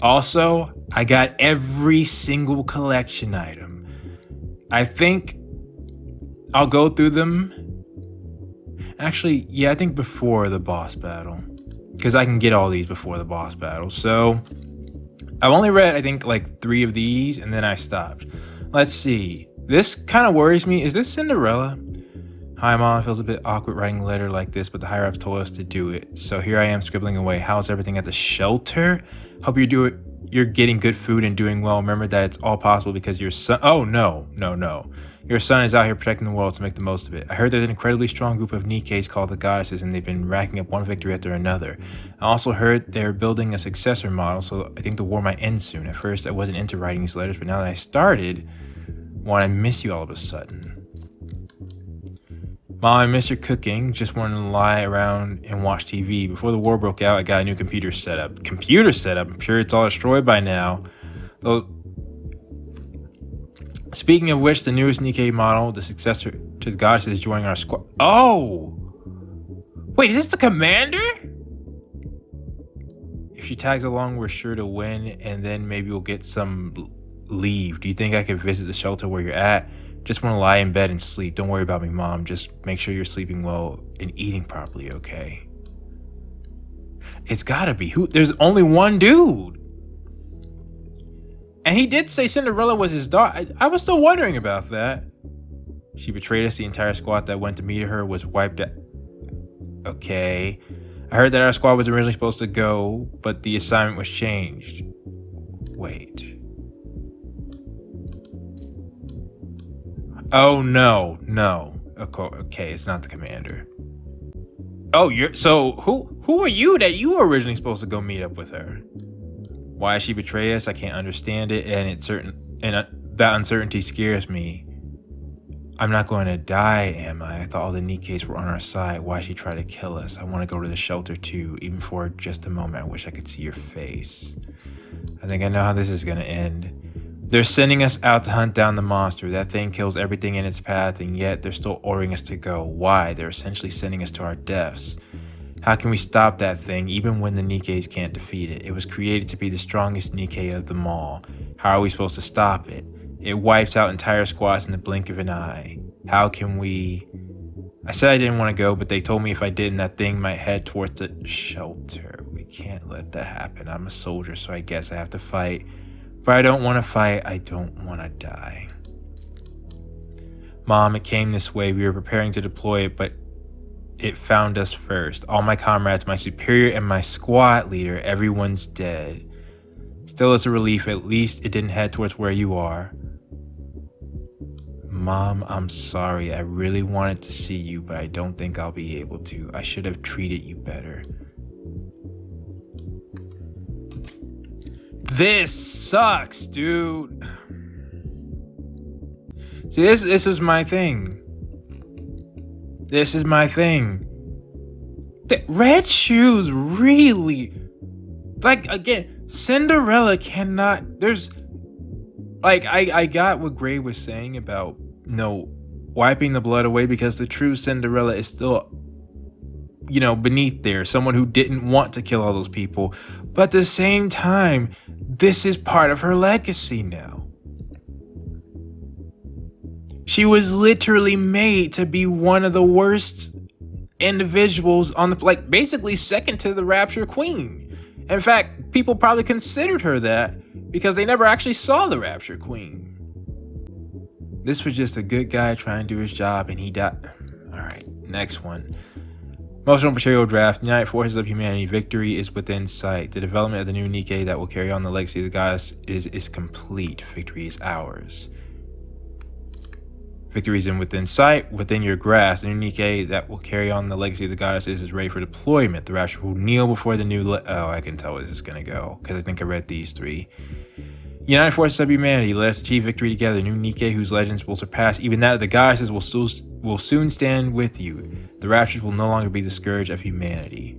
Also, I got every single collection item. I think I'll go through them. Actually, yeah, I think before the boss battle. Because I can get all these before the boss battle. So, I've only read, I think, like 3 of these, and then I stopped. Let's see. This kind of worries me. Is this Cinderella? Hi, Mom. It feels a bit awkward writing a letter like this, but the higher-ups told us to do it. So here I am scribbling away. How's everything at the shelter? Hope you're getting good food and doing well. Remember that it's all possible because your son... Oh, no. Your son is out here protecting the world to make the most of it. I heard there's an incredibly strong group of Nikkes called the Goddesses, and they've been racking up one victory after another. I also heard they're building a successor model, so I think the war might end soon. At first, I wasn't into writing these letters, but now that I started, I miss you all of a sudden. Mom, I miss your cooking. Just wanted to lie around and watch TV. Before the war broke out, I got a new computer setup. I'm sure it's all destroyed by now. Though, speaking of which, the newest Nikke model, the successor to the Goddess, is joining our squad. Oh! Wait, is this the commander? If she tags along, we're sure to win, and then maybe we'll get some leave. Do you think I could visit the shelter where you're at? Just want to lie in bed and sleep. Don't worry about me, Mom. Just make sure you're sleeping well and eating properly, okay? It's gotta be. There's only one dude. And he did say Cinderella was his daughter. I was still wondering about that. She betrayed us. The entire squad that went to meet her was wiped out. Okay. I heard that our squad was originally supposed to go, but the assignment was changed. Wait. Oh, no. Okay, it's not the commander. Oh, who are you that you were originally supposed to go meet up with her? Why she betrayed us, I can't understand it, and that uncertainty scares me. I'm not going to die, am I? I thought all the Nikkes were on our side. Why she try to kill us? I want to go to the shelter too, even for just a moment. I wish I could see your face. I think I know how this is going to end. They're sending us out to hunt down the monster. That thing kills everything in its path, and yet they're still ordering us to go. Why? They're essentially sending us to our deaths. How can we stop that thing, even when the Nikkes can't defeat it? It was created to be the strongest Nikke of them all. How are we supposed to stop it? It wipes out entire squads in the blink of an eye. How can we... I said I didn't want to go, but they told me if I didn't, that thing might head towards the shelter. We can't let that happen. I'm a soldier, so I guess I have to fight. But I don't want to fight. I don't want to die. Mom, it came this way. We were preparing to deploy it, but it found us first. All my comrades, my superior, and my squad leader, everyone's dead. Still, it's a relief. At least it didn't head towards where you are. Mom, I'm sorry. I really wanted to see you, but I don't think I'll be able to. I should have treated you better. This sucks, dude. See, this is my thing. This is my thing. The red shoes really... Like, again, Cinderella cannot... There's... Like, I got what Gray was saying about, wiping the blood away, because the true Cinderella is still, beneath there. Someone who didn't want to kill all those people. But at the same time, this is part of her legacy now. She was literally made to be one of the worst individuals on the, basically second to the Rapture Queen. In fact, people probably considered her that because they never actually saw the Rapture Queen. This was just a good guy trying to do his job, and he died. Alright, next one. Emotional material draft. United Forces of Humanity. Victory is within sight. The development of the new Nikke that will carry on the legacy of the goddess is complete. Victory is ours. Victory is within sight, within your grasp. The new Nikke that will carry on the legacy of the goddesses is ready for deployment. The Rapture will kneel before the new... I can tell where this is going to go, because I think I read these 3. United Forces of Humanity, let us achieve victory together. New Nikke, whose legends will surpass even that of the goddesses, will soon stand with you. The Raptures will no longer be the scourge of humanity.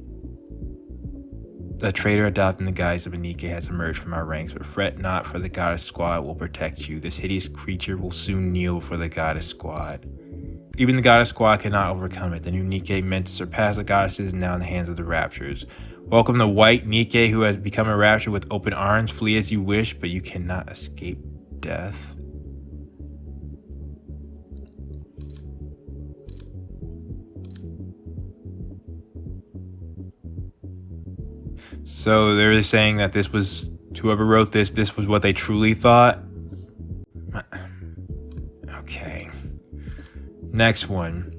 The traitor adopting the guise of a Nikke has emerged from our ranks, but fret not, for the goddess squad will protect you. This hideous creature will soon kneel for the goddess squad. Even the goddess squad cannot overcome it. The new Nikke meant to surpass the goddesses is now in the hands of the Raptures. Welcome the white Nikke who has become a rapture with open arms. Flee as you wish, but you cannot escape death. So they're saying that this was, whoever wrote this was what they truly thought. Okay. Next one.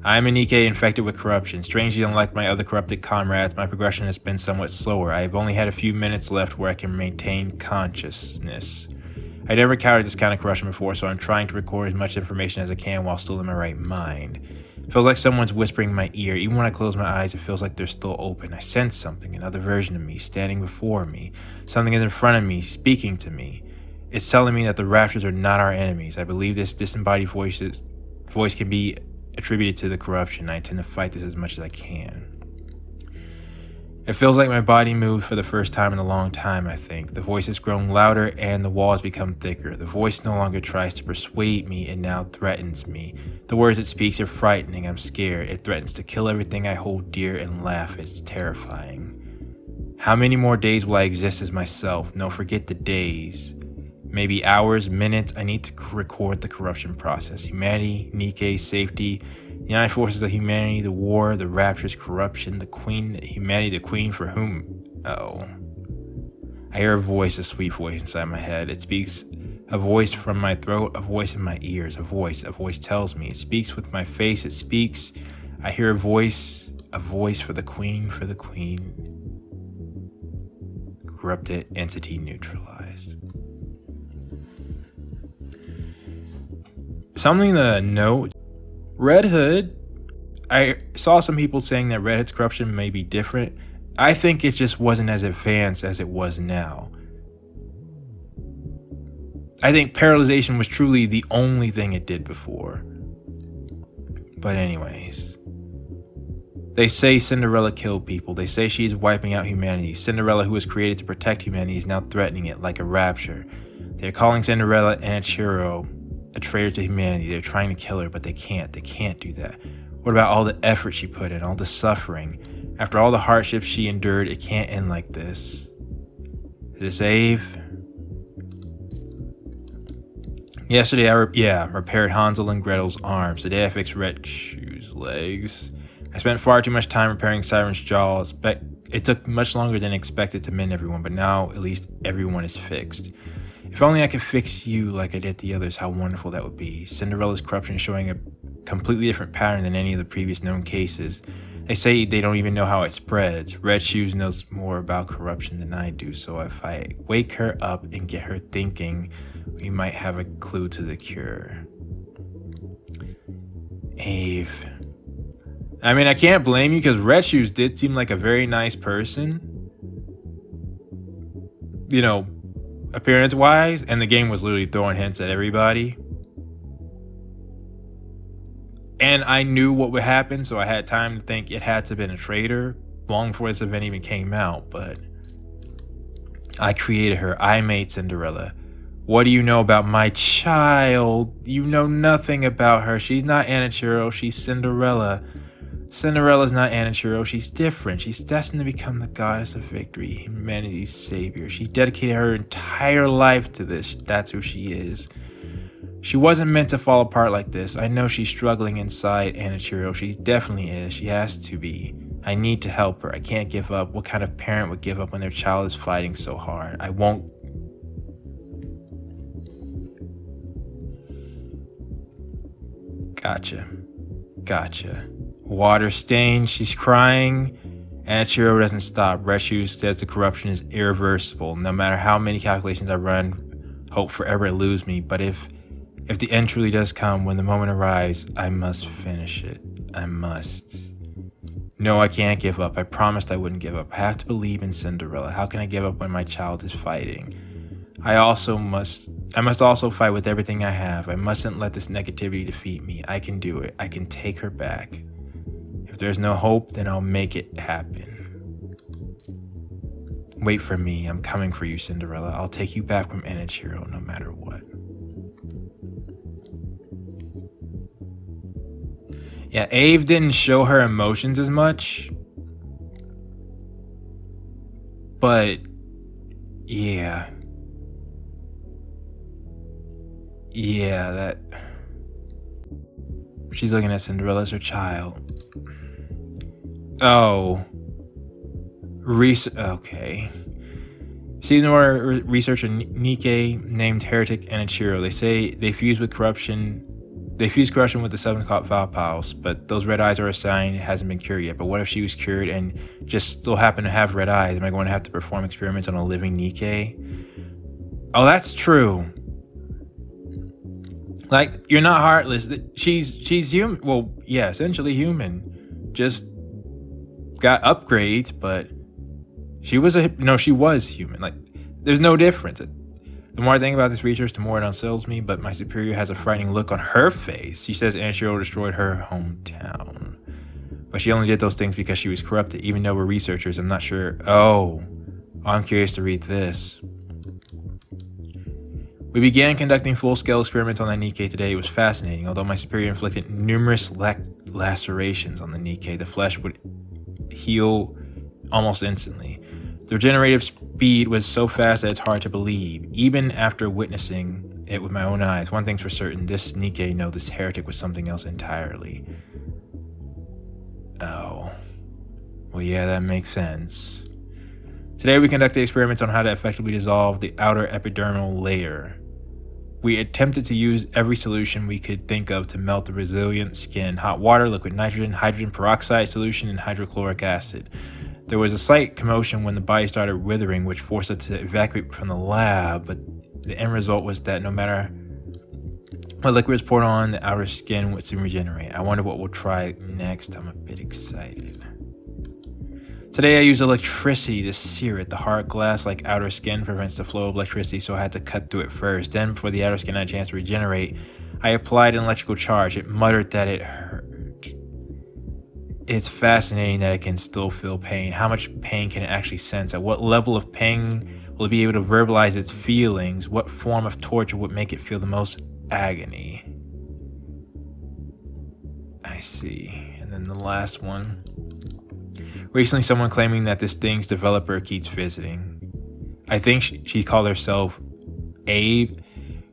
I am a Nikke infected with corruption. Strangely unlike my other corrupted comrades, my progression has been somewhat slower. I have only had a few minutes left where I can maintain consciousness. I never encountered this kind of corruption before, so I'm trying to record as much information as I can while still in my right mind. It feels like someone's whispering in my ear. Even when I close my eyes, it feels like they're still open. I sense something, another version of me, standing before me. Something is in front of me, speaking to me. It's telling me that the Raptors are not our enemies. I believe this disembodied voice can be attributed to the corruption. I intend to fight this as much as I can. It feels like my body moved for the first time in a long time, I think. The voice has grown louder and the walls become thicker. The voice no longer tries to persuade me, it now threatens me. The words it speaks are frightening. I'm scared. It threatens to kill everything I hold dear and laugh. It's terrifying. How many more days will I exist as myself? No, forget the days. Maybe hours, minutes. I need to record the corruption process. Humanity, Nikke, safety, the United Forces of Humanity, the war, the Raptors, corruption, the Queen, Humanity, the Queen for whom? Oh. I hear a voice, a sweet voice inside my head. It speaks, a voice from my throat, a voice in my ears, a voice tells me. It speaks with my face, it speaks. I hear a voice for the Queen, for the Queen. Corrupted entity neutralized. Something to note, Red Hood, I saw some people saying that Red Hood's corruption may be different. I think it just wasn't as advanced as it was now. I think paralyzation was truly the only thing it did before. But anyways, they say Cinderella killed people. They say she's wiping out humanity. Cinderella, who was created to protect humanity, is now threatening it like a rapture. They're calling Cinderella an Ichiro, a traitor to humanity. They're trying to kill her, but they can't. They can't do that. What about all the effort she put in, all the suffering? After all the hardships she endured, it can't end like this. Is this Ave? Yesterday, I repaired Hansel and Gretel's arms. Today, I fixed Red Shoe's legs. I spent far too much time repairing Siren's jaws. It took much longer than expected to mend everyone, but now at least everyone is fixed. If only I could fix you like I did the others, how wonderful that would be. Cinderella's corruption is showing a completely different pattern than any of the previous known cases. They say they don't even know how it spreads. Red Shoes knows more about corruption than I do, so if I wake her up and get her thinking, we might have a clue to the cure. Ave. I mean, I can't blame you because Red Shoes did seem like a very nice person. You know, appearance-wise, and the game was literally throwing hints at everybody. And I knew what would happen, so I had time to think it had to have been a traitor long before this event even came out, but I created her. I made Cinderella. What do you know about my child? You know nothing about her. She's not Anichiro, she's Cinderella. Cinderella's not Anichiro, she's different. She's destined to become the goddess of victory, humanity's savior. She dedicated her entire life to this. That's who she is. She wasn't meant to fall apart like this. I know she's struggling inside Anichiro. She definitely is. She has to be. I need to help her. I can't give up. What kind of parent would give up when their child is fighting so hard? I won't. Gotcha. Water stain. She's crying. Anichiro doesn't stop. Red Shoes says the corruption is irreversible. No matter how many calculations I run, hope forever eludes me. But if the end truly does come, when the moment arrives, I must finish it. I must. No, I can't give up. I promised I wouldn't give up. I have to believe in Cinderella. How can I give up when my child is fighting? I must also fight with everything I have. I mustn't let this negativity defeat me. I can do it. I can take her back. If there's no hope, then I'll make it happen. Wait for me. I'm coming for you, Cinderella. I'll take you back from Anichiro no matter what. Yeah, Ave didn't show her emotions as much. But yeah. Yeah, that she's looking at Cinderella as her child. Oh. Okay. Senior researcher Nikke named Heretic and Ichiro. They say they fuse corruption with the seven Valpaus, but those red eyes are a sign it hasn't been cured yet. But what if she was cured and just still happened to have red eyes? Am I going to have to perform experiments on a living Nikke? Oh, that's true. Like, you're not heartless. She's human. Well, yeah, essentially human. Just got upgrades, but she was human. Like, there's no difference. The more I think about this research, the more it unsettles me, but my superior has a frightening look on her face. She says Anshiro destroyed her hometown. But she only did those things because she was corrupted. Even though we're researchers, I'm not sure. Oh, I'm curious to read this. We began conducting full-scale experiments on the Nikke today. It was fascinating. Although my superior inflicted numerous lacerations on the Nikke, the flesh would heal almost instantly. The regenerative speed was so fast that it's hard to believe, even after witnessing it with my own eyes. One thing's for certain, this Nikke, no, this heretic was something else entirely. Oh. Well, yeah, that makes sense. Today we conducted experiments on how to effectively dissolve the outer epidermal layer. We attempted to use every solution we could think of to melt the resilient skin: hot water, liquid nitrogen, hydrogen peroxide solution, and hydrochloric acid. There was a slight commotion when the body started withering, which forced us to evacuate from the lab, but the end result was that no matter what liquid is poured on, the outer skin would soon regenerate. I wonder what we'll try next. I'm a bit excited. Today I used electricity to sear it. The hard glass-like outer skin prevents the flow of electricity, so I had to cut through it first. Then, before the outer skin had a chance to regenerate, I applied an electrical charge. It muttered that it hurt. It's fascinating that it can still feel pain. How much pain can it actually sense? At what level of pain will it be able to verbalize its feelings? What form of torture would make it feel the most agony? I see. And then the last one. Recently, someone claiming that this thing's developer keeps visiting. I think she called herself Abe.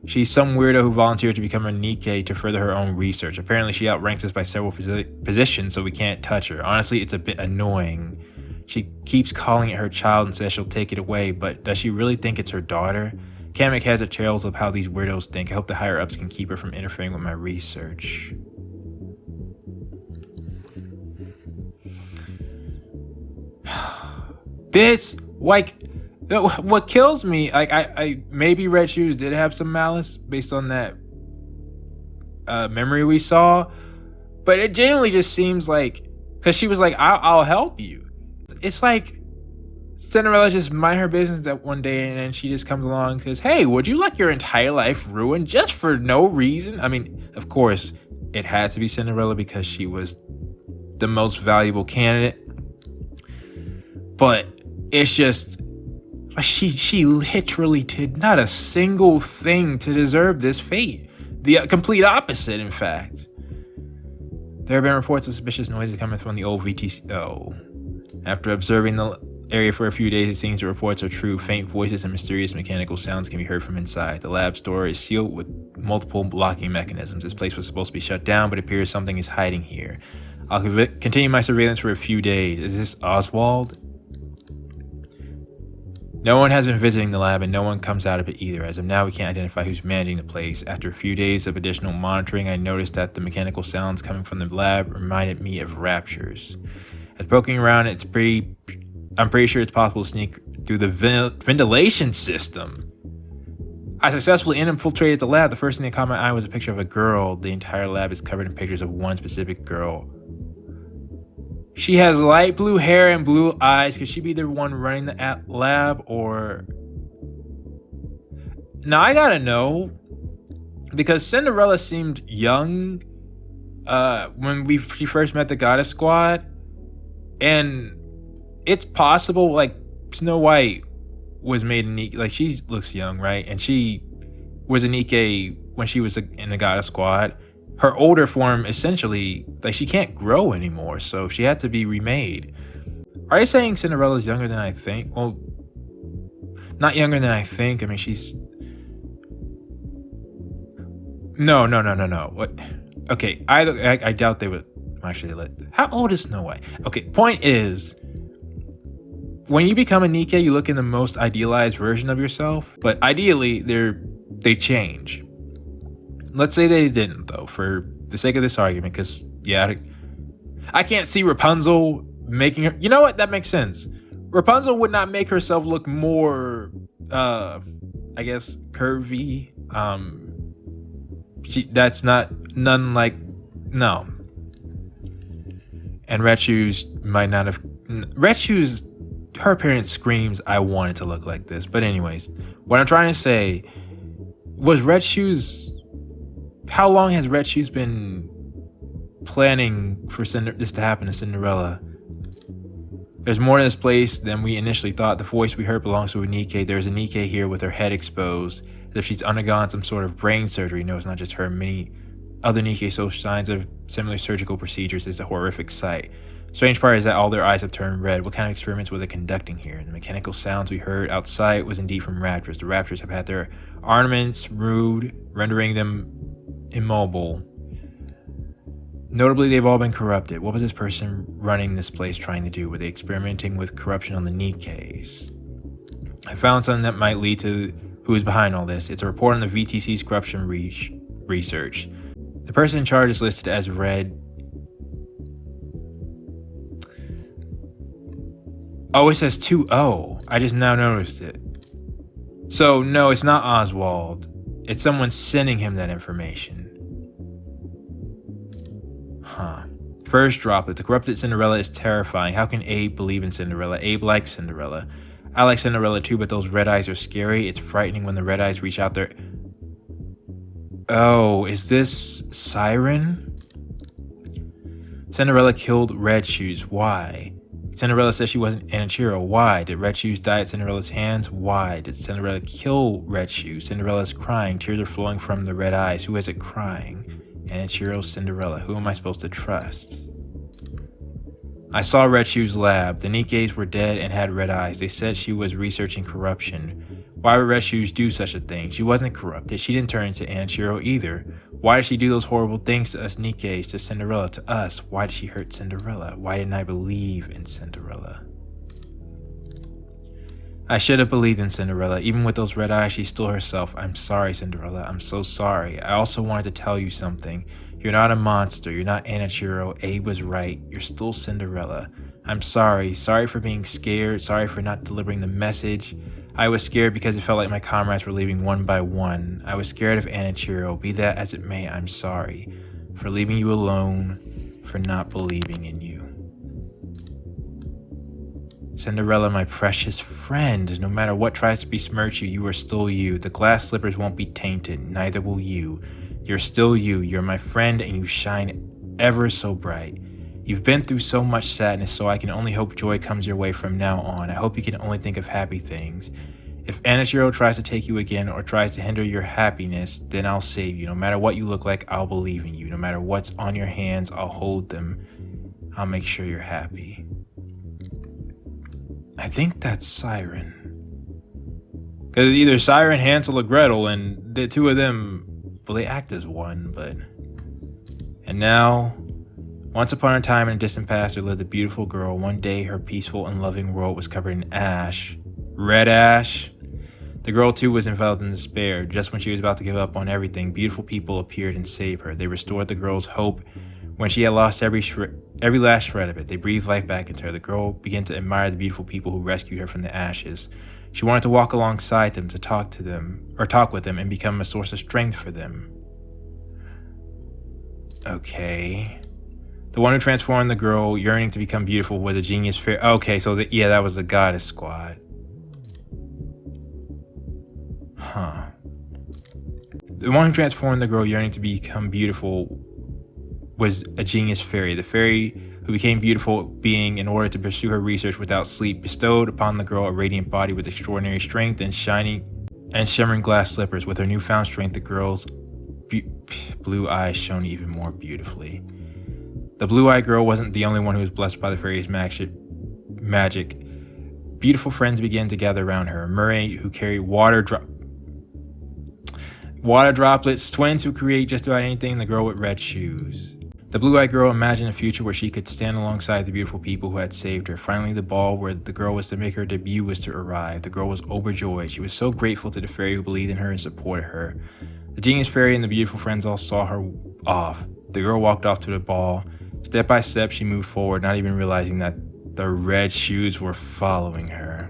She's some weirdo who volunteered to become a Nikke to further her own research. Apparently, she outranks us by several positions, so we can't touch her. Honestly, it's a bit annoying. She keeps calling it her child and says she'll take it away, but does she really think it's her daughter? Can't make heads or tails of how these weirdos think. I hope the higher-ups can keep her from interfering with my research. This, like, what kills me, like, I maybe Red Shoes did have some malice based on that memory we saw, but it genuinely just seems like, because she was like, I'll help you. It's like Cinderella just mind her business that one day, and then she just comes along and says, hey, would you like your entire life ruined just for no reason? I mean, of course, it had to be Cinderella because she was the most valuable candidate, but it's just, she literally did not a single thing to deserve this fate. The complete opposite, in fact. There have been reports of suspicious noises coming from the old VTCO. After observing the area for a few days, it seems the reports are true. Faint voices and mysterious mechanical sounds can be heard from inside. The lab door is sealed with multiple blocking mechanisms. This place was supposed to be shut down, but it appears something is hiding here. I'll continue my surveillance for a few days. Is this Oswald? No one has been visiting the lab, and no one comes out of it either. As of now, we can't identify who's managing the place. After a few days of additional monitoring, I noticed that the mechanical sounds coming from the lab reminded me of raptures. As poking around, I'm pretty sure it's possible to sneak through the ventilation system. I successfully infiltrated the lab. The first thing that caught my eye was a picture of a girl. The entire lab is covered in pictures of one specific girl. She has light blue hair and blue eyes. Could she be the one running the lab, or... Now, I gotta know, because Cinderella seemed young when she first met the Goddess Squad, and it's possible, like, Snow White was made a Nikke, like, she looks young, right? And she was a Nikke when she was in the Goddess Squad. Her older form, essentially, like, she can't grow anymore, so she had to be remade. Are you saying Cinderella's younger than I think? Well, Not younger than I think. I mean, she's... No. What? Okay, I doubt they would... Actually, how old is Snow White? Okay, point is... When you become a Nikke, you look in the most idealized version of yourself. But ideally, they change. Let's say they didn't, though, for the sake of this argument, because, yeah, I can't see Rapunzel making her... You know what? That makes sense. Rapunzel would not make herself look more, I guess, curvy. That's not... None like... No. And Red Shoes might not have... Red Shoes... Her appearance screams, I want it to look like this. But anyways, what I'm trying to say... Was Red Shoes... How long has Red Shoes been planning for this to happen to Cinderella? There's more to this place than we initially thought. The voice we heard belongs to a Nikke. There's a Nikke here with her head exposed, as if she's undergone some sort of brain surgery. No, it's not just her. Many other Nikke show signs of similar surgical procedures. It's a horrific sight. Strange part is that all their eyes have turned red. What kind of experiments were they conducting here? The mechanical sounds we heard outside was indeed from raptors. The raptors have had their armaments rude, rendering them immobile. Notably, they've all been corrupted. What was this person running this place trying to do? Were they experimenting with corruption on the Nikkes? I found something that might lead to who is behind all this. It's a report on the VTC's corruption research. The person in charge is listed as Red. Oh, it says 2-0. I just now noticed it. So, no, it's not Oswald. It's someone sending him that information. Huh. First droplet. The corrupted Cinderella is terrifying. How can Abe believe in Cinderella? Abe likes Cinderella. I like Cinderella too, but those red eyes are scary. It's frightening when the red eyes reach out there. Oh, is this Siren? Cinderella killed Red Shoes. Why? Cinderella said she wasn't Anichiro. Why? Did Red Shoes die at Cinderella's hands? Why? Did Cinderella kill Red Shoes? Cinderella's crying. Tears are flowing from the red eyes. Who is it crying? Anichiro, Cinderella. Who am I supposed to trust? I saw Red Shoes' lab. The Nikkes were dead and had red eyes. They said she was researching corruption. Why would Red Shoes do such a thing? She wasn't corrupted. She didn't turn into Anichiro either. Why did she do those horrible things to us Nikkes, to Cinderella, to us? Why did she hurt Cinderella? Why didn't I believe in Cinderella? I should have believed in Cinderella. Even with those red eyes, she's still herself. I'm sorry, Cinderella. I'm so sorry. I also wanted to tell you something. You're not a monster. You're not Anichiro. Abe was right. You're still Cinderella. I'm sorry. Sorry for being scared. Sorry for not delivering the message. I was scared because it felt like my comrades were leaving one by one. I was scared of Anichiro. Be that as it may, I'm sorry for leaving you alone, for not believing in you. Cinderella, my precious friend, no matter what tries to besmirch you, you are still you. The glass slippers won't be tainted, neither will you. You're still you. You're my friend and you shine ever so bright. You've been through so much sadness, so I can only hope joy comes your way from now on. I hope you can only think of happy things. If Anichiro tries to take you again or tries to hinder your happiness, then I'll save you. No matter what you look like, I'll believe in you. No matter what's on your hands, I'll hold them. I'll make sure you're happy. I think that's Siren. Because it's either Siren, Hansel, or Gretel, and the two of them, well, they act as one, but... And now... Once upon a time in a distant past, there lived a beautiful girl. One day, her peaceful and loving world was covered in ash. Red ash. The girl, too, was enveloped in despair. Just when she was about to give up on everything, beautiful people appeared and saved her. They restored the girl's hope when she had lost every last shred of it. They breathed life back into her. The girl began to admire the beautiful people who rescued her from the ashes. She wanted to walk alongside them, to talk with them, and become a source of strength for them. Okay... The one who transformed the girl, yearning to become beautiful, was a genius fairy. Okay, so that was the goddess squad. Huh. The one who transformed the girl, yearning to become beautiful, was a genius fairy. The fairy who became beautiful being in order to pursue her research without sleep, bestowed upon the girl a radiant body with extraordinary strength and shimmering glass slippers. With her newfound strength, the girl's blue eyes shone even more beautifully. The blue-eyed girl wasn't the only one who was blessed by the fairy's magic. beautiful friends began to gather around her. A mermaid who carried water droplets, twins who create just about anything, the girl with red shoes. The blue-eyed girl imagined a future where she could stand alongside the beautiful people who had saved her. Finally, the ball where the girl was to make her debut was to arrive. The girl was overjoyed. She was so grateful to the fairy who believed in her and supported her. The genius fairy and the beautiful friends all saw her off. The girl walked off to the ball. Step by step, she moved forward, not even realizing that the red shoes were following her.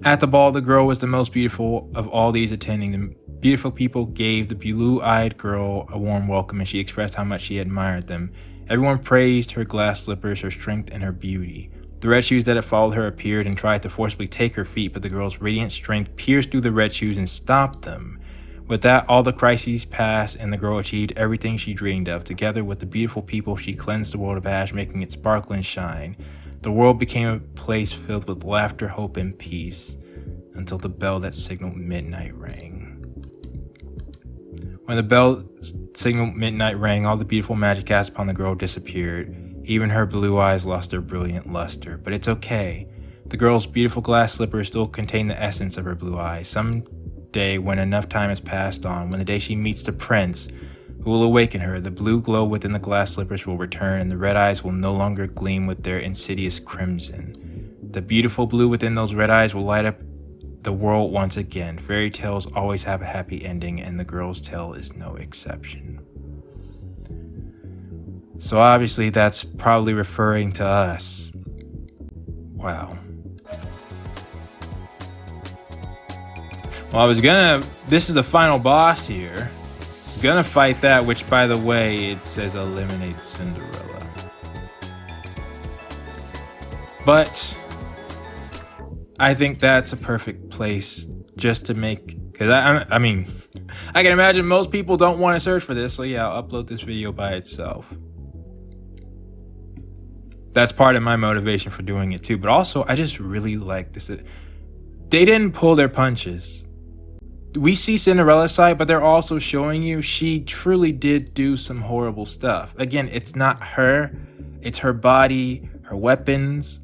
At the ball, the girl was the most beautiful of all these attending. The beautiful people gave the blue-eyed girl a warm welcome, and she expressed how much she admired them. Everyone praised her glass slippers, her strength, and her beauty. The red shoes that had followed her appeared and tried to forcibly take her feet, but the girl's radiant strength pierced through the red shoes and stopped them. With that, all the crises passed, and the girl achieved everything she dreamed of. Together with the beautiful people, she cleansed the world of ash, making it sparkle and shine. The world became a place filled with laughter, hope, and peace, until the bell that signaled midnight rang. When the bell signaled midnight rang, all the beautiful magic cast upon the girl disappeared. Even her blue eyes lost their brilliant luster. But it's okay. The girl's beautiful glass slippers still contain the essence of her blue eyes. Someday, when enough time has passed on, when the day she meets the prince who will awaken her, the blue glow within the glass slippers will return, and the red eyes will no longer gleam with their insidious crimson. The beautiful blue within those red eyes will light up the world once again. Fairy tales always have a happy ending, and the girl's tale is no exception. So obviously that's probably referring to us. Wow. Well, this is the final boss here. I was gonna fight that, which by the way, it says eliminate Cinderella. But I think that's a perfect place just to make, because I mean, I can imagine most people don't want to search for this, so yeah, I'll upload this video by itself. That's part of my motivation for doing it too, but also I just really like this. They didn't pull their punches. We see Cinderella's side, but they're also showing you she truly did do some horrible stuff. Again, it's not her, it's her body, her weapons.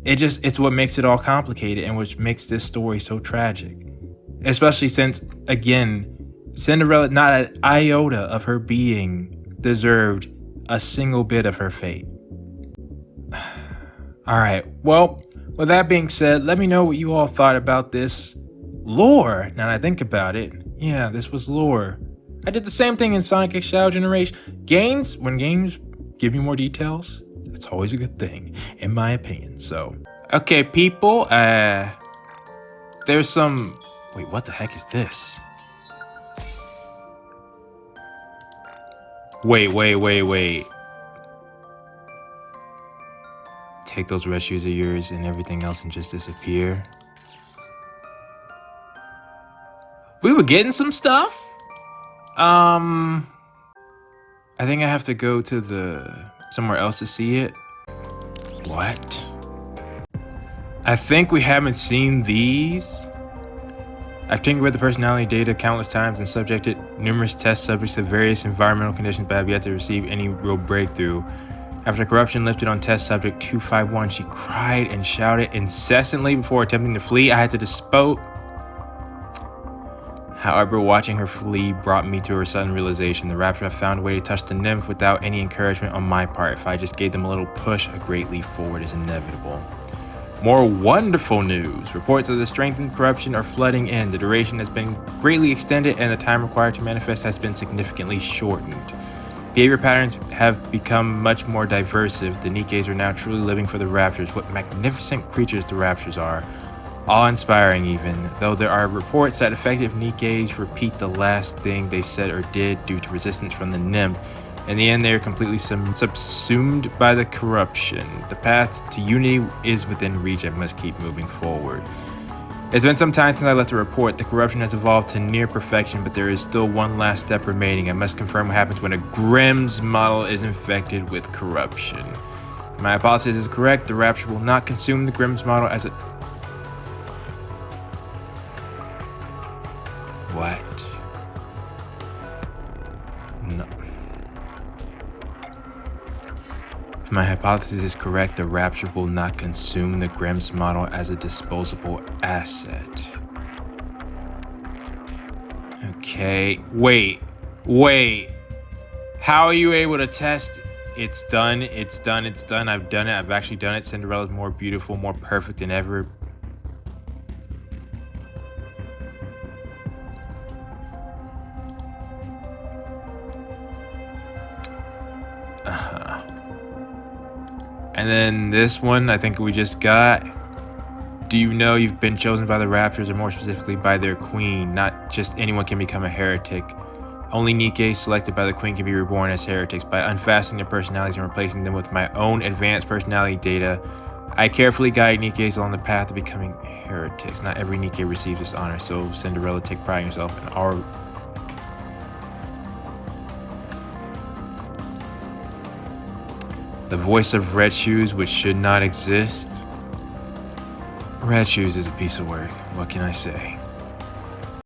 It's what makes it all complicated and which makes this story so tragic. Especially since, again, Cinderella, not an iota of her being deserved a single bit of her fate. Alright, well, with that being said, let me know what you all thought about this lore. Now that I think about it, yeah, this was lore. I did the same thing in Sonic X Shadow Generation. When games give you more details, it's always a good thing, in my opinion. So, okay, people, there's some... Wait, what the heck is this? Wait. Take those red shoes of yours and everything else and just disappear. We were getting some stuff? I think I have to go to somewhere else to see it. What? I think we haven't seen these. I've tinkered with the personality data countless times and subjected numerous test subjects to various environmental conditions, but have yet to receive any real breakthrough. After corruption lifted on test subject 251, she cried and shouted incessantly before attempting to flee. I had to dispose. However, watching her flee brought me to her sudden realization. The rapture have found a way to touch the nymph without any encouragement on my part. If I just gave them a little push, a great leap forward is inevitable. More wonderful news. Reports of the strengthened corruption are flooding in. The duration has been greatly extended and the time required to manifest has been significantly shortened. Behavior patterns have become much more diversive. The Nikkes are now truly living for the raptures. What magnificent creatures the raptures are. Awe-inspiring even, though there are reports that effective Nikkes repeat the last thing they said or did due to resistance from the nymph. In the end, they are completely subsumed by the corruption. The path to unity is within reach. I must keep moving forward. It's been some time since I left the report. The corruption has evolved to near perfection, but there is still one last step remaining. I must confirm what happens when a Grimm's model is infected with corruption. If my hypothesis is correct, the rapture will not consume the Grimm's model as it... What? No. If My hypothesis is correct. The Rapture will not consume the Grimm's model as a disposable asset. Okay, wait. How are you able to test? It's done. I've done it. I've actually done it. Cinderella's more beautiful, more perfect than ever. And then this one, I think we just got. Do you know you've been chosen by the Raptors, or more specifically by their queen? Not just anyone can become a heretic. Only Nikke selected by the queen can be reborn as heretics. By unfastening their personalities and replacing them with my own advanced personality data, I carefully guide Nikke's along the path to becoming heretics. Not every Nikke receives this honor, so Cinderella, take pride in yourself in our... The voice of Red Shoes, which should not exist. Red Shoes is a piece of work. What can I say?